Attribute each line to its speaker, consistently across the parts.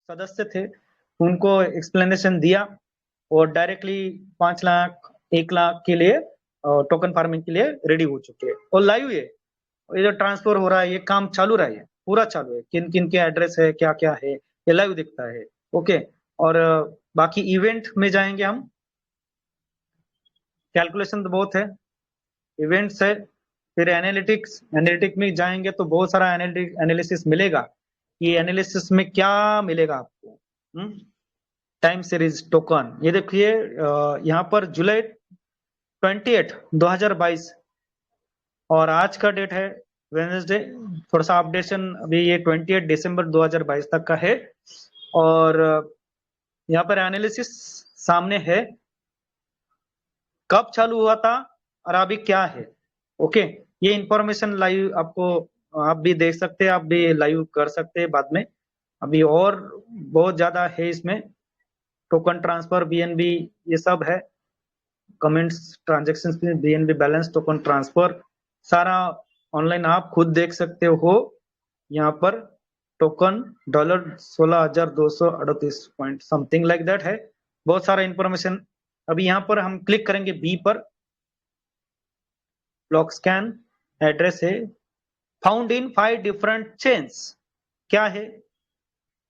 Speaker 1: सदस्य थे, उनको एक्सप्लेनेशन दिया और डायरेक्टली 5 लाख 1 लाख के लिए टोकन फार्मिंग के लिए रेडी हो चुके हैं और लाइव है। ये जो ट्रांसफर हो रहा है, ये काम चालू रहा है, पूरा चालू है, किन किन के एड्रेस है, क्या क्या है, ये लाइव दिखता है। ओके, और बाकी इवेंट में जाएंगे हम। कैलकुलेशन तो बहुत है, इवेंट्स है, फिर एनालिटिक्स में जाएंगे तो बहुत सारा एनालिसिस मिलेगा। ये एनालिसिस में क्या मिलेगा आपको? टाइम सीरीज टोकन, ये देखिए यहाँ पर जुलाई 28 2022 और आज का डेट है वेडनेसडे। थोड़ा सा अपडेशन अभी ये 28 दिसंबर 2022 तक का है और यहाँ पर एनालिसिस सामने है, कब चालू हुआ था और अभी क्या है। ओके, ये इंफॉर्मेशन लाइव आपको, आप भी देख सकते हैं, आप भी लाइव कर सकते हैं बाद में। अभी और बहुत ज्यादा है इसमें, टोकन ट्रांसफर, बीएनबी, ये सब है, कमेंट्स, ट्रांजेक्शन में बीएनबी बैलेंस, टोकन ट्रांसफर, सारा ऑनलाइन आप खुद देख सकते हो। यहाँ पर token $16,238 point something like that है, बहुत सारा इंफॉर्मेशन। अभी यहाँ पर हम क्लिक करेंगे बी पर, ब्लॉक स्कैन एड्रेस है, फाउंड इन 5 डिफरेंट चेन्स। क्या है ये?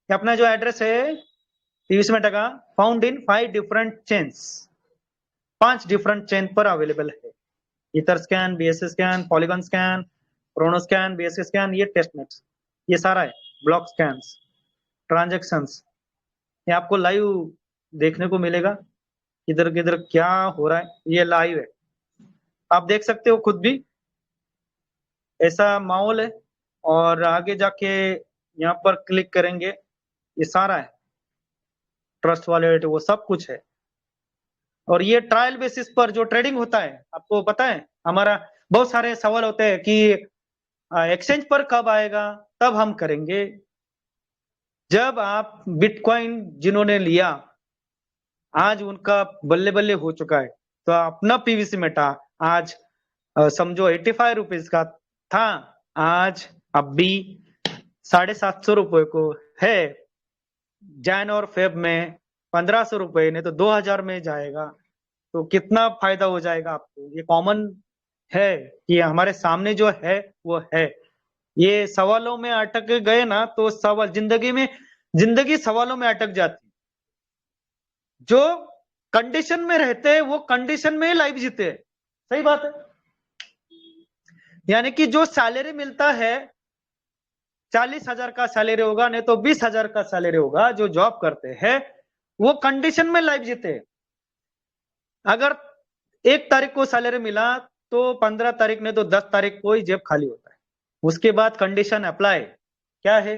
Speaker 1: अपना जो एड्रेस है पीवीसी मेटा का, found in 5 different chains, 5 different chain पर अवेलेबल है। Ether scan, BSc scan, polygon scan, Chrono scan, BSc scan, ये टेस्टनेट्स, ये सारा है। ब्लॉक स्कैन्स, ट्रांजेक्शंस, ये आपको लाइव देखने को मिलेगा, किधर किधर क्या हो रहा है, ये लाइव है, आप देख सकते हो खुद भी, ऐसा माहौल है। और आगे जाके यहाँ पर क्लिक करेंगे, ये सारा है, ट्रस्ट वॉलेट, वो सब कुछ है। और ये ट्रायल बेसिस पर जो ट्रेडिंग होता है, आपको पता है हमारा बहुत सारे सवाल होते हैं कि एक्सचेंज पर कब आएगा, तब हम करेंगे जब आप बिटकॉइन जिन्होंने लिया, आज उनका बल्ले बल्ले हो चुका है, तो अपना पीवीसी मेटा आज समझो 85 रुपीज का था, आज अब भी 750 रुपए को है। जैन और फेब में 1500 रुपए, नहीं तो 2000 में जाएगा, तो कितना फायदा हो जाएगा आपको। ये कॉमन है कि हमारे सामने जो है वो है। ये सवालों में अटक गए ना तो सवाल जिंदगी सवालों में अटक जाती। जो कंडीशन में रहते हैं वो कंडीशन में ही लाइफ जीते हैं, सही बात है। यानी कि जो सैलरी मिलता है 40,000 का सैलरी होगा, नहीं तो 20,000 का सैलरी होगा, जो जॉब करते हैं वो कंडीशन में लाइफ जीते हैं। अगर 1 तारीख को सैलरी मिला तो 15 तारीख नहीं तो 10 तारीख को ही जेब खाली होता है। उसके बाद कंडीशन अप्लाई क्या है?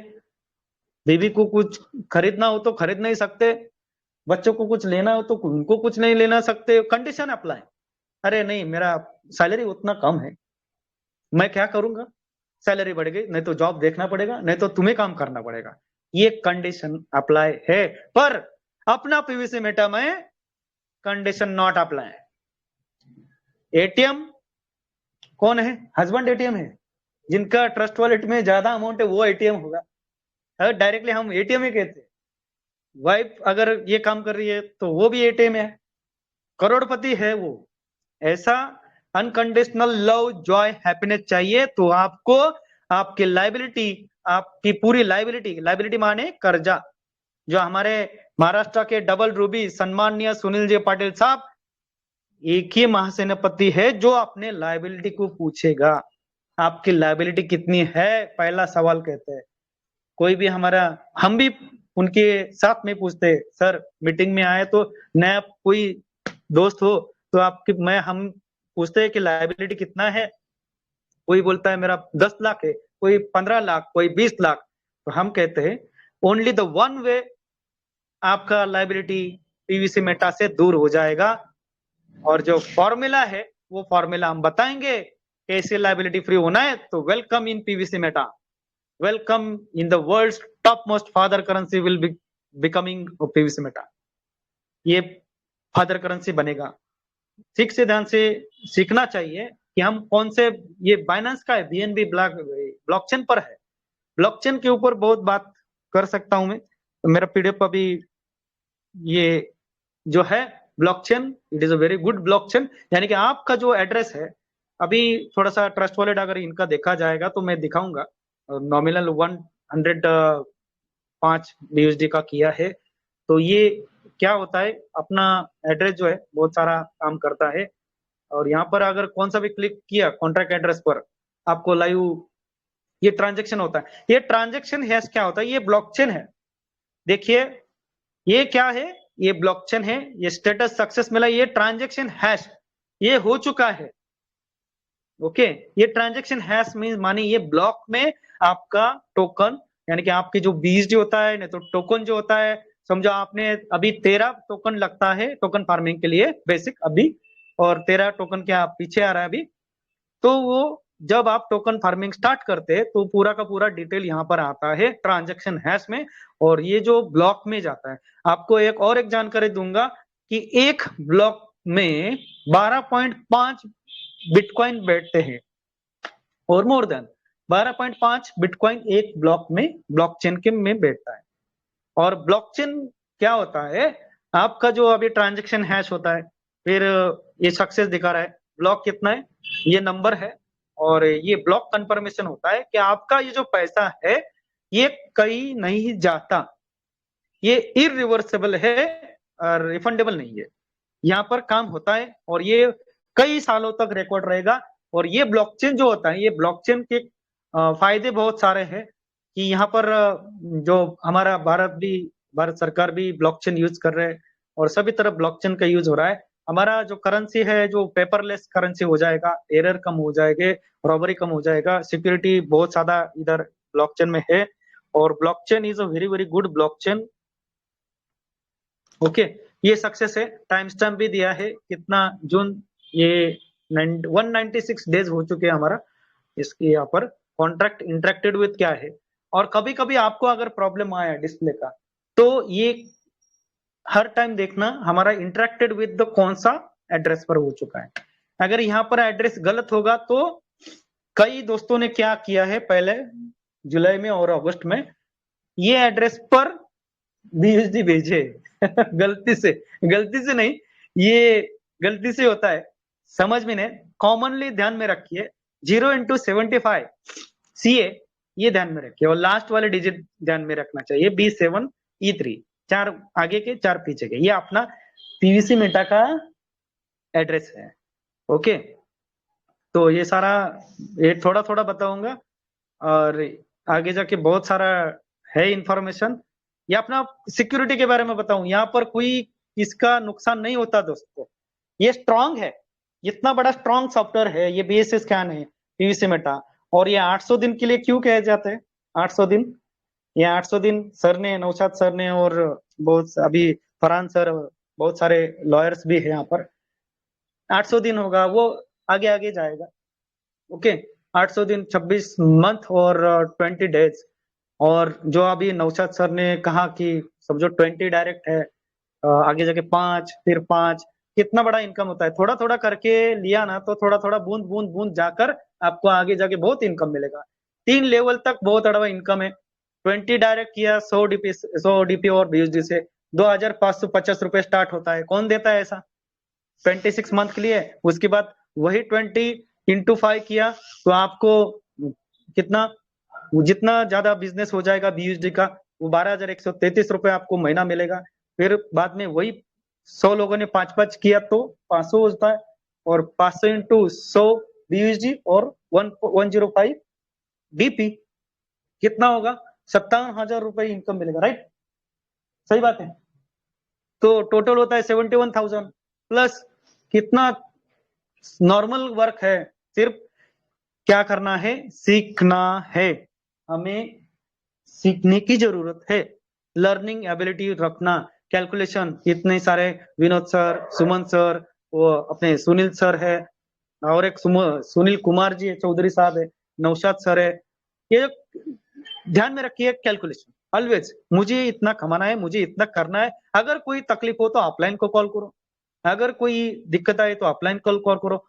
Speaker 1: बीवी को कुछ खरीदना हो तो खरीद नहीं सकते, बच्चों को कुछ लेना हो तो उनको कुछ नहीं लेना सकते, कंडीशन अप्लाई। अरे नहीं, मेरा सैलरी उतना कम है, मैं क्या करूंगा, सैलरी बढ़ गई, नहीं तो जॉब देखना पड़ेगा, नहीं तो तुम्हें काम करना पड़ेगा, ये कंडीशन अप्लाई है। पर अपना पीवीसी मेटा में कंडीशन नॉट अप्लाई। एटीएम कौन है? हस्बैंड एटीएम है, जिनका ट्रस्ट वॉलेट में ज्यादा अमाउंट है वो एटीएम होगा, डायरेक्टली हम एटीएम ही कहते हैं। वाइफ अगर ये काम कर रही है तो वो भी एटीएम है, करोड़पति है वो। ऐसा अनकंडीशनल लव, जॉय, हैप्पीनेस चाहिए तो आपको आपकी लाइबिलिटी, आपकी पूरी लाइबिलिटी माने कर्जा, जो हमारे महाराष्ट्र के डबल रूबी सम्माननीय सुनील जी पाटिल साहब एक ही महासेनापति है जो अपने लाइबिलिटी को पूछेगा, आपकी लाइबिलिटी कितनी है, पहला सवाल कहते हैं। कोई भी हमारा, हम भी उनके साथ में पूछते हैं, सर मीटिंग में आए तो नया कोई दोस्त हो तो आपकी हम पूछते हैं कि लाइबिलिटी कितना है, कोई बोलता है मेरा 10 लाख है, कोई 15 लाख, कोई 20 लाख, तो हम कहते हैं ओनली द वन वे आपका लाइबिलिटी पीवीसी मेटा से दूर हो जाएगा। और जो फॉर्मूला है वो फॉर्मूला हम बताएंगे, कैसे लाइबिलिटी फ्री होना है। तो welcome in PVC Meta, welcome in the world's top most father currency will be becoming PVC Meta, ये फादर करेंसी बनेगा। ठीक से ध्यान से सीखना चाहिए कि हम कौन से, ये बाइनेंस का है, बीएनबी ब्लॉकचेन पर है, ब्लॉकचेन के ऊपर बहुत बात कर सकता हूं मैं, मेरा पीडीएफ अभी ये जो है blockchain, it is a very good blockchain, यानी कि आपका जो एड्रेस है अभी थोड़ा सा ट्रस्ट वॉलेट अगर इनका देखा जाएगा तो मैं दिखाऊंगा, नॉमिनल 105 BUSD का किया है। तो ये क्या होता है, अपना एड्रेस जो है बहुत सारा काम करता है, और यहाँ पर अगर कौन सा भी क्लिक किया कॉन्ट्रैक्ट एड्रेस पर, आपको लाइव ये ट्रांजेक्शन होता है। ये ट्रांजेक्शन हैश क्या होता है, ये ब्लॉकचेन है। देखिए ये क्या है, ये ब्लॉकचेन है, ये स्टेटस सक्सेस मिला, ये ट्रांजेक्शन हैश ये हो चुका है। ओके, ये ट्रांजेक्शन हैश मीन माने ये ब्लॉक में आपका टोकन, यानी कि आपकी जो बीज जो होता है, नहीं तो टोकन जो होता है, समझो आपने अभी 13 टोकन लगता है टोकन फार्मिंग के लिए बेसिक अभी, और 13 टोकन क्या पीछे आ रहा है अभी, तो वो जब आप टोकन फार्मिंग स्टार्ट करते हैं तो पूरा का पूरा डिटेल यहाँ पर आता है ट्रांजेक्शन हैश में, और ये जो ब्लॉक में जाता है। आपको एक जानकारी दूंगा कि एक ब्लॉक में 12.5 बिटकॉइन बैठते हैं, और मोर देन 12.5 बिटकॉइन एक ब्लॉक में ब्लॉकचेन के में बैठता है। और ब्लॉकचेन क्या होता है, आपका जो अभी ट्रांजेक्शन हैश होता है, फिर ये सक्सेस दिखा रहा है, ब्लॉक कितना है, ये नंबर है, और ये ब्लॉक कंफर्मेशन होता है कि आपका ये जो पैसा है ये कहीं नहीं जाता, ये इरिवर्सिबल है और रिफंडेबल नहीं है, यहाँ पर काम होता है, और ये कई सालों तक रिकॉर्ड रहेगा। और ये ब्लॉकचेन जो होता है, ये ब्लॉकचेन के फायदे बहुत सारे हैं कि यहाँ पर जो हमारा भारत सरकार भी ब्लॉकचेन यूज कर रहे हैं, और सभी तरफ ब्लॉकचेन का यूज हो रहा है। हमारा जो करेंसी है जो पेपरलेस करेंसी हो जाएगा, एरर कम हो जाएंगे, रॉबरी कम हो जाएगा, सिक्योरिटी बहुत ज्यादा इधर ब्लॉकचेन में है, और blockchain is a very very good blockchain. Okay, ये सक्सेस है, टाइम स्टैम्प भी दिया है कितना जून, ये 196 डेज हो चुके हैं हमारा इसके यहाँ पर। कॉन्ट्रैक्ट इंटरेक्टेड विद क्या है, और कभी कभी आपको अगर प्रॉब्लम आया डिस्प्ले का, तो ये हर टाइम देखना हमारा इंटरेक्टेड विद द कौन सा एड्रेस पर हो चुका है। अगर यहाँ पर एड्रेस गलत होगा तो कई दोस्तों ने क्या किया है पहले जुलाई में और अगस्त में, ये एड्रेस पर बीएसडी भेजे गलती से नहीं, ये गलती से होता है, समझ में नहीं, कॉमनली ध्यान में रखिए 0 × 75 CA, ये ध्यान में रखिए, और लास्ट वाले डिजिट ध्यान में रखना चाहिए B7E3, 4 आगे के 4 पीछे के, ये अपना पीवीसी मेटा का एड्रेस है। ओके, तो ये सारा ये थोड़ा थोड़ा बताऊंगा, और आगे जाके बहुत सारा है इंफॉर्मेशन। ये अपना सिक्योरिटी के बारे में बताऊं, यहाँ पर कोई इसका नुकसान नहीं होता दोस्तों, ये स्ट्रांग है, इतना बड़ा स्ट्रांग सॉफ्टवेयर है, ये BSS स्कैन है पीवीसी मेटा, और ये 800 दिन के लिए क्यों कहे जाते हैं 800 दिन, ये 800 दिन सर ने, नौशाद सर ने, और बहुत अभी फरहान सर, बहुत सारे लॉयर्स भी है यहाँ पर, 800 दिन होगा वो आगे आगे जाएगा। ओके, 800 दिन 26 मंथ और 20 डेज, और जो अभी नौशाद सर ने कहा कि समझो 20 डायरेक्ट है, आगे जाके 5 फिर 5, कितना बड़ा इनकम होता है, थोड़ा थोड़ा करके लिया ना तो थोड़ा थोड़ा बूंद बूंद बूंद जाकर आपको आगे जाके बहुत इनकम मिलेगा, 3 लेवल तक बहुत बड़ा इनकम है। 20 डायरेक्ट किया 100 DP और BSD से 2550 रुपए स्टार्ट होता है, कौन देता है ऐसा 26 मंथ के लिए। उसके बाद वही 20 × 5 किया तो आपको कितना, जितना ज्यादा बिजनेस हो जाएगा BUSD का, वो 12,133 रुपए आपको महीना मिलेगा। फिर बाद में वही 100 लोगों ने 5-5 किया तो 500 होता है, और 500 × 100 BUSD और 105 DP कितना होगा, 57,000 रुपए इनकम मिलेगा, राइट, सही बात है। तो टोटल होता है 71,000 प्लस कितना नॉर्मल वर्क है, सिर्फ क्या करना है, सीखना है, हमें सीखने की जरूरत है, लर्निंग एबिलिटी रखना, कैलकुलेशन, इतने सारे विनोद सर, सुमन सर, वो अपने सुनील सर है, और एक सुनील कुमार जी चौधरी साहब है, नौशाद सर है, ये ध्यान में रखिए कैलकुलेशन ऑलवेज, मुझे इतना कमाना है, मुझे इतना करना है, अगर कोई तकलीफ हो तो ऑफलाइन को कॉल करो, अगर कोई दिक्कत आए तो ऑफलाइन कॉल करो।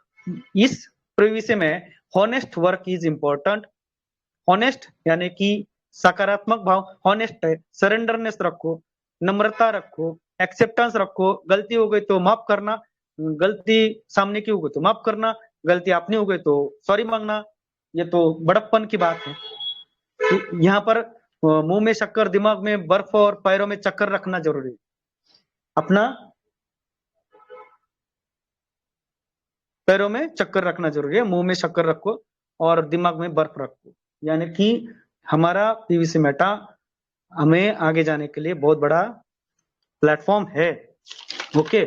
Speaker 1: इस प्रीवियस में honest work is important, honest यानी कि सकारात्मक भाव, हॉनेस्ट है, सरेंडरनेस रखो, नम्रता रखो, एक्सेप्टेंस रखो, गलती हो गई तो माफ करना, गलती सामने की हो गई तो माफ करना, गलती अपनी हो गई तो सॉरी मांगना। ये तो बड़प्पन की बात है। यहाँ पर मुंह में शक्कर, दिमाग में बर्फ और पैरों में चक्कर रखना जरूरी है। अपना पैरों में चक्कर रखना जरूरी है, मुंह में शक्कर रखो और दिमाग में बर्फ रखो। यानी कि हमारा पीवीसी मेटा हमें आगे जाने के लिए बहुत बड़ा प्लेटफॉर्म है। ओके,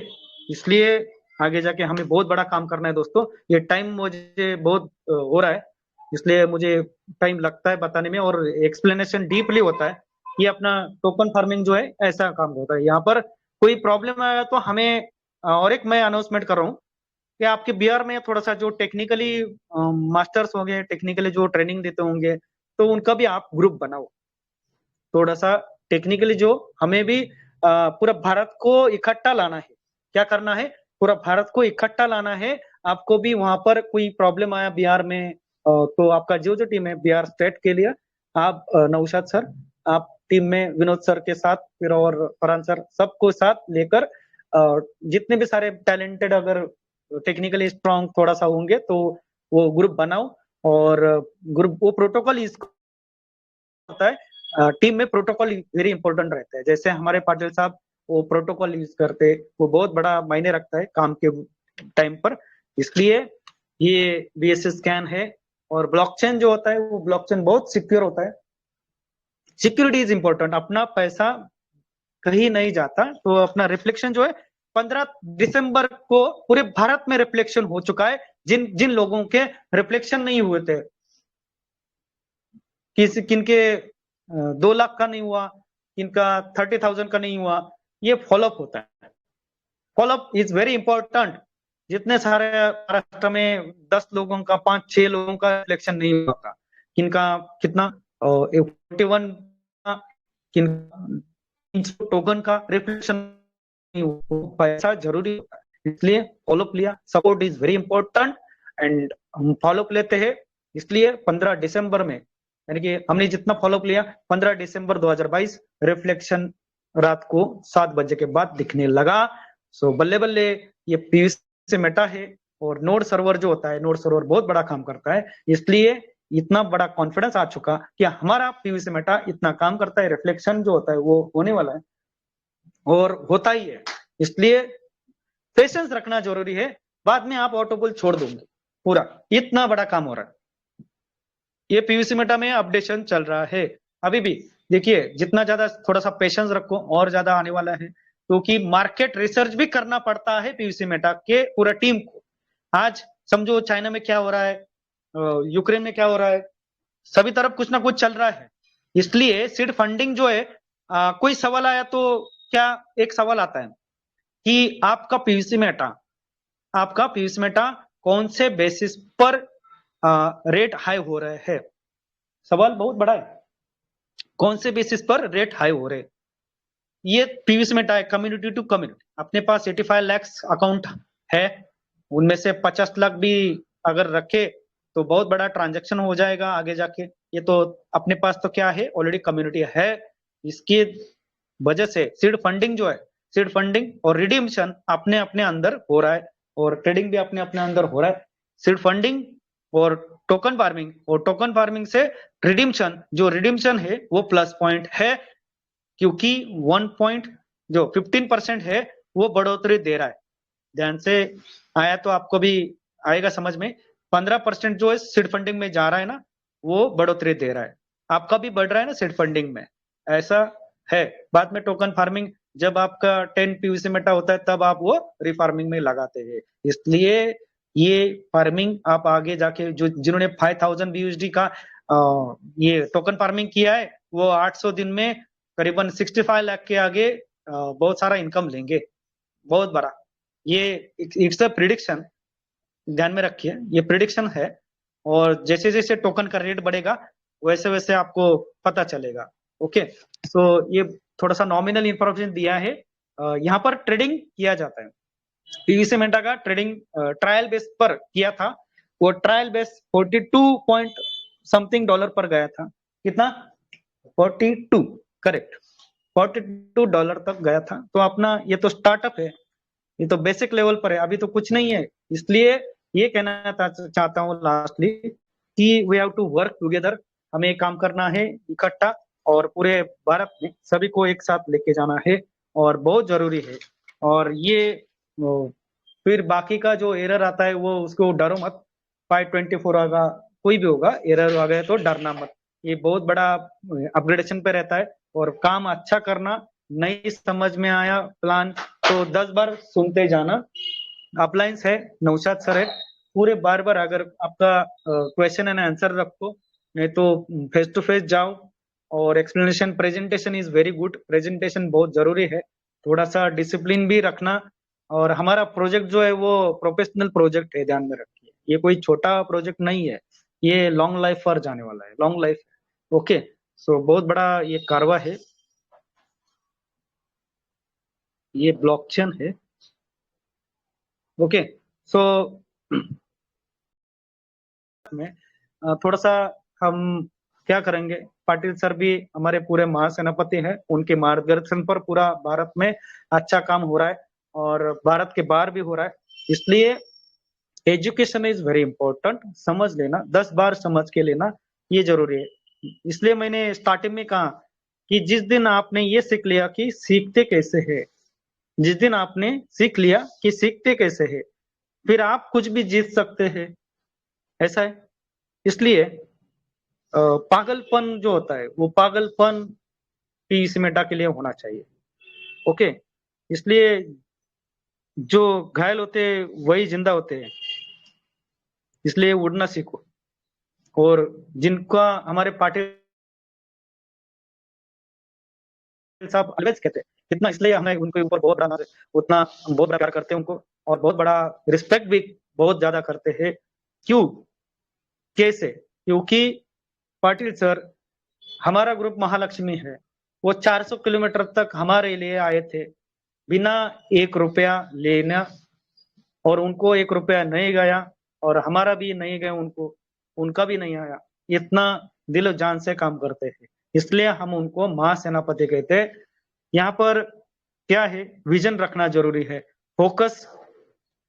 Speaker 1: इसलिए आगे जाके हमें बहुत बड़ा काम करना है दोस्तों। ये टाइम मुझे बहुत हो रहा है, इसलिए मुझे टाइम लगता है बताने में, और एक्सप्लेनेशन डीपली होता है। ये अपना टोकन फार्मिंग जो है ऐसा काम होता है। यहाँ पर कोई प्रॉब्लम आया तो हमें और एक मैं अनाउंसमेंट कर रहा हूँ कि आपके बिहार में थोड़ा सा जो टेक्निकली मास्टर्स होंगे, टेक्निकली जो ट्रेनिंग देते होंगे, तो उनका भी आप ग्रुप बनाओ। थोड़ा सा टेक्निकली जो हमें भी पूरा भारत को इकट्ठा लाना है। क्या करना है? पूरा भारत को इकट्ठा लाना है। आपको भी वहां पर कोई प्रॉब्लम आया बिहार में, तो आपका जो टीम है बिहार स्टेट के लिए, आप नौशाद सर, आप टीम में विनोद सर के साथ, फिर और फरहान सर, सबको साथ लेकर जितने भी सारे टैलेंटेड अगर टेक्निकली स्ट्रांग थोड़ा सा होंगे तो वो ग्रुप बनाओ। और ग्रुप वो प्रोटोकॉल होता है, टीम में प्रोटोकॉल वेरी इंपॉर्टेंट रहता है। जैसे हमारे पाटिल साहब वो प्रोटोकॉल यूज करते, वो बहुत बड़ा मायने रखता है काम के टाइम पर। इसलिए ये बीएसएस स्कैन है। और ब्लॉकचेन जो होता है वो ब्लॉकचेन बहुत सिक्योर होता है। Security is important. अपना पैसा कहीं नहीं जाता, तो अपना रिफ्लेक्शन जो है 15 दिसंबर को पूरे भारत में रिफ्लेक्शन हो चुका है। जिन जिन लोगों के रिफ्लेक्शन नहीं हुए थे, किसी किनके 2 लाख का नहीं हुआ, किनका 30,000 का नहीं हुआ, ये फॉलोअप होता है। Follow up is very important. जितने सारे महाराष्ट्र में 10 लोगों का, 5-6 लोगों का इलेक्शन नहीं हुआ था, किनका कितना 41 का, किन टोकन का रिफ्लेक्शन नहीं हुआ, पैसा जरूरी होता है। इसलिए फॉलोअप लिया, support is very important and हम फॉलोअप लेते हैं। इसलिए 15 दिसंबर में, यानी कि हमने जितना फॉलोअप लिया 15 दिसंबर 2022 रिफ्लेक्शन रात को 7 बजे के बाद दिखने लगा। सो बल्ले बल्ले ये पीवीसी मेटा है। और नोड सर्वर जो होता है, नोड सर्वर बहुत बड़ा काम करता है। इसलिए इतना बड़ा कॉन्फिडेंस आ चुका कि हमारा पीवीसी मेटा इतना काम करता है, रिफ्लेक्शन जो होता है वो होने वाला है और होता ही है। इसलिए पेशेंस रखना जरूरी है। बाद में आप ऑटोबुल छोड़ दोगे, पूरा इतना बड़ा काम हो रहा है। ये पीवीसी मेटा में अपडेशन चल रहा है अभी भी। देखिए, जितना ज्यादा थोड़ा सा पेशेंस रखो और ज्यादा आने वाला है, क्योंकि मार्केट रिसर्च भी करना पड़ता है पीवीसी मेटा के पूरा टीम को। आज समझो चाइना में क्या हो रहा है, यूक्रेन में क्या हो रहा है, सभी तरफ कुछ ना कुछ चल रहा है। इसलिए सीड फंडिंग जो है, कोई सवाल आया तो क्या एक सवाल आता है कि आपका पीवीसी मेटा कौन से बेसिस पर रेट हाई हो रहे हैं। सवाल बहुत बड़ा है, कौन से बेसिस पर रेट हाई हो रहे। ये पीवीसी मेटा है कम्युनिटी टू कम्युनिटी। अपने पास 85 लाख अकाउंट है, उनमें से 50 लाख भी अगर रखे तो बहुत बड़ा ट्रांजैक्शन हो जाएगा आगे जाके। ये तो अपने पास तो क्या है, ऑलरेडी कम्युनिटी है। इसकी वजह से सीड फंडिंग जो है, सीड फंडिंग और रिडीम्शन अपने अपने अंदर हो रहा है, और ट्रेडिंग भी अपने अपने अंदर हो रहा है। सीड फंडिंग और टोकन फार्मिंग, और टोकन फार्मिंग से रिडीम्शन, जो रिडीम्शन है वो प्लस पॉइंट है, क्योंकि 15% है वो बढ़ोतरी दे रहा है। ध्यान से आया तो आपको भी आएगा समझ में। 15% जो है सीड फंडिंग में जा रहा है ना, वो बढ़ोतरी दे रहा है। आपका भी बढ़ रहा है ना सीड फंडिंग में, ऐसा है। बाद में टोकन फार्मिंग, जब आपका 10 पीवीसी मेटा होता है तब आप वो रिफार्मिंग में लगाते हैं। इसलिए ये फार्मिंग आप आगे जाके, जो जिन्होंने 5000 बीयूएसडी का ये टोकन फार्मिंग किया है, वो 800 दिन में करीबन 65 लाख के आगे बहुत सारा इनकम लेंगे, बहुत बड़ा। ये इट्स अ प्रिडिक्शन, ध्यान में रखिए, ये प्रिडिक्शन है। और जैसे जैसे टोकन का रेट बढ़ेगा वैसे वैसे आपको पता चलेगा। ओके, सो ये थोड़ा सा नॉमिनल इंफॉर्मेशन दिया है। यहाँ पर ट्रेडिंग किया जाता है। पीवीसी मेटा का ट्रेडिंग ट्रायल बेस पर किया था। वो trial base 42 point something dollar पर गया था। कितना? 42, करेक्ट, $42 तक गया था। तो अपना ये तो स्टार्टअप है, ये तो बेसिक लेवल पर है, अभी तो कुछ नहीं है। इसलिए ये कहना चाहता हूँ लास्टली कि we have to work together, हमें काम करना है इकट्ठा और पूरे भारत में सभी को एक साथ लेके जाना है और बहुत जरूरी है। और ये फिर बाकी का जो एरर आता है वो उसको डरो मत, 524 होगा, कोई भी होगा एरर आ गया तो डरना मत, ये बहुत बड़ा अपग्रेडेशन पे रहता है। और काम अच्छा करना, नहीं समझ में आया प्लान तो 10 बार सुनते जाना। अपलाइंस है, नौशाद सर है, पूरे बार बार अगर आपका क्वेश्चन एंड आंसर रखो, नहीं तो फेस टू फेस जाओ। और explanation presentation is very good, presentation बहुत जरूरी है, थोड़ा सा डिसिप्लिन भी रखना। और हमारा प्रोजेक्ट जो है वो प्रोफेशनल प्रोजेक्ट है, ध्यान में रखिए, ये कोई छोटा प्रोजेक्ट नहीं है, ये लॉन्ग लाइफ पर जाने वाला है, लॉन्ग लाइफ। ओके, सो बहुत बड़ा ये कारवा है, ये ब्लॉकचेन है। ओके, सो में थोड़ा सा हम क्या करेंगे, पाटिल सर भी हमारे पूरे महासेनापति हैं, उनके मार्गदर्शन पर पूरा भारत में अच्छा काम हो रहा है और भारत के बाहर भी हो रहा है। इसलिए एजुकेशन इज वेरी इंपॉर्टेंट, समझ लेना, 10 बार समझ के लेना, ये जरूरी है। इसलिए मैंने स्टार्टिंग में कहा कि जिस दिन आपने ये सीख लिया कि सीखते कैसे है, जिस दिन आपने सीख लिया कि सीखते कैसे है, फिर आप कुछ भी जीत सकते हैं, ऐसा है। इसलिए पागलपन जो होता है वो पागलपन पीस मेटा के लिए होना चाहिए। ओके, इसलिए जो घायल होते हैं वही जिंदा होते हैं, इसलिए उड़ना सीखो। और जिनका हमारे पाटिल साहब अलवेज कहते हैं, कितना इसलिए हमें उनके ऊपर बहुत बड़ा, उतना हम बहुत बड़ा प्यार करते हैं उनको, और बहुत बड़ा रिस्पेक्ट भी बहुत ज्यादा करते हैं। क्यों, कैसे? क्योंकि पाटिल सर, हमारा ग्रुप महालक्ष्मी है, वो 400 किलोमीटर तक हमारे लिए आए थे बिना 1 रुपया लेना, और उनको 1 रुपया नहीं गया और हमारा भी नहीं गया, उनको उनका भी नहीं आया। इतना दिल जान से काम करते हैं, इसलिए हम उनको महासेनापति कहते हैं। यहाँ पर क्या है, विजन रखना जरूरी है, फोकस,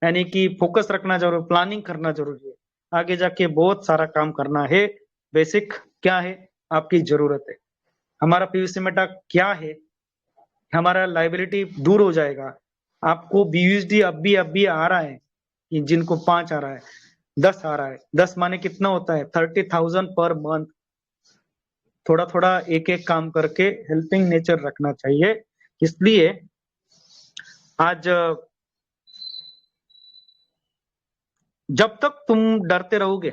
Speaker 1: यानी कि फोकस रखना जरूरी, प्लानिंग करना जरूरी है, आगे जाके बहुत सारा काम करना है। बेसिक क्या है, आपकी जरूरत है, हमारा पीयूसी मेटा क्या है, हमारा लाइबिलिटी दूर हो जाएगा। आपको बीयूएसडी अब भी आ रहा है, कि जिनको 5 आ रहा है, 10 आ रहा है, 10 माने कितना होता है, 30,000 पर मंथ। थोड़ा थोड़ा एक एक काम करके हेल्पिंग नेचर रखना चाहिए। इसलिए आज जब तक तुम डरते रहोगे,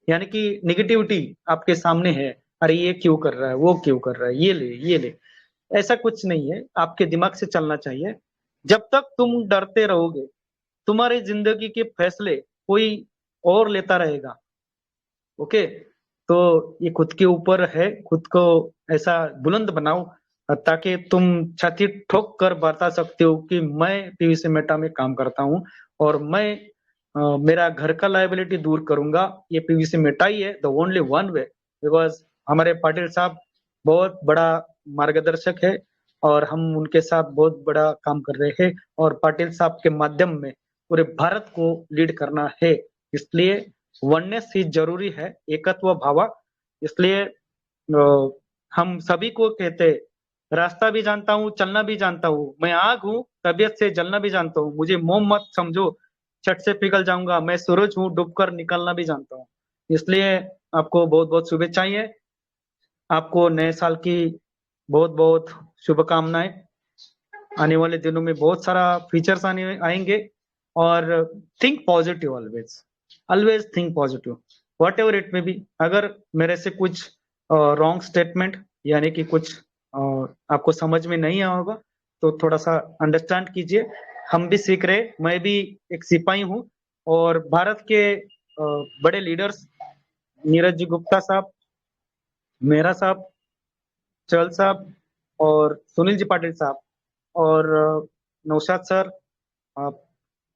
Speaker 1: यानी कि निगेटिविटी आपके सामने है, अरे ये क्यों कर रहा है, वो क्यों कर रहा है, ये ले ये ले, ऐसा कुछ नहीं है, आपके दिमाग से चलना चाहिए। जब तक तुम डरते रहोगे, तुम्हारी जिंदगी के फैसले कोई और लेता रहेगा। ओके, तो ये खुद के ऊपर है, खुद को ऐसा बुलंद बनाओ ताकि तुम छाती ठोक कर बता सकते हो कि मैं पीवीसी मेटा में काम करता हूँ, और मैं मेरा घर का लायबिलिटी दूर करूंगा। ये पीवीसी मेटा ही है the only one way, because हमारे पाटिल साहब बहुत बड़ा मार्गदर्शक है और हम उनके साथ बहुत बड़ा काम कर रहे हैं, और पाटिल साहब के माध्यम में पूरे भारत को लीड करना है। इसलिए वननेस ही जरूरी है, एकत्व भावा। इसलिए हम सभी को कहते हैं, रास्ता भी जानता हूँ, चलना भी जानता हूँ, मैं आग हूँ, तबीयत से जलना भी जानता हूँ, मुझे मोम मत समझो, छट से पिघल जाऊंगा, मैं सूरज हूँ, डूबकर निकलना भी जानता हूँ। इसलिए आपको बहुत बहुत शुभेच्छाएं, आपको नए साल की बहुत बहुत शुभकामनाएं। आने वाले दिनों में बहुत सारा फीचर्स आने आएंगे, और think positive, always always think positive, what ever it में बी। अगर मेरे से कुछ रॉन्ग स्टेटमेंट, यानी कि कुछ आपको समझ में नहीं आया होगा, तो थोड़ा सा अंडरस्टैंड कीजिए, हम भी सीख रहे, मैं भी एक सिपाही हूँ। और भारत के बड़े लीडर्स, नीरज जी गुप्ता साहब, मेहरा साहब, चहल साहब, और सुनील जी पाटिल साहब, और नौशाद सर, अ,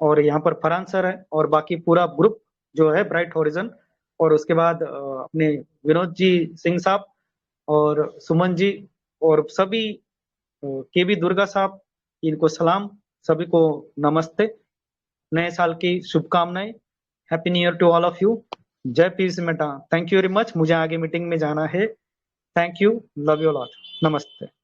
Speaker 1: और यहाँ पर फरहान सर है, और बाकी पूरा ग्रुप जो है ब्राइट हॉरिजन, और उसके बाद अपने विनोद जी सिंह साहब, और सुमन जी और सभी के बी दुर्गा साहब, इनको सलाम, सभी को नमस्ते, नए साल की शुभकामनाएं, happy new year to all of you. जय Piyush Mehta, thank you very much, मुझे आगे मीटिंग में जाना है। Thank you, love you lot, नमस्ते।